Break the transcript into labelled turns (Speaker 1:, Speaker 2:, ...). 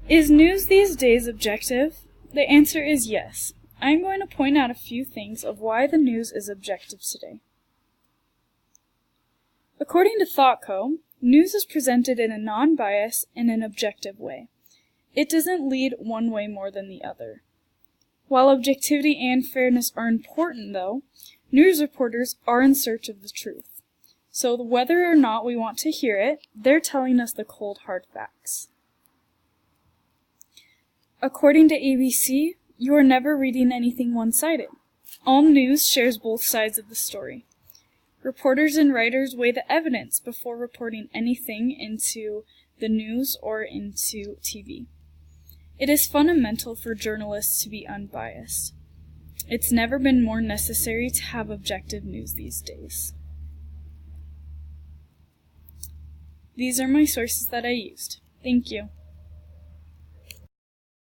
Speaker 1: Is news these days objective? The answer is yes. I'm going to point out a few things of why the news is objective today. According to ThoughtCo, news is presented in a non-biased and an objective way. It doesn't lead one way more than the other. While objectivity and fairness are important, though, news reporters are in search of the truth. So whether or not we want to hear it, they're telling us the cold, hard facts. According to ABC, you are never reading anything one-sided. All news shares both sides of the story. Reporters and writers weigh the evidence before reporting anything into the news or into TV. It is fundamental for journalists to be unbiased. It's never been more necessary to have objective news these days. These are my sources that I used. Thank you.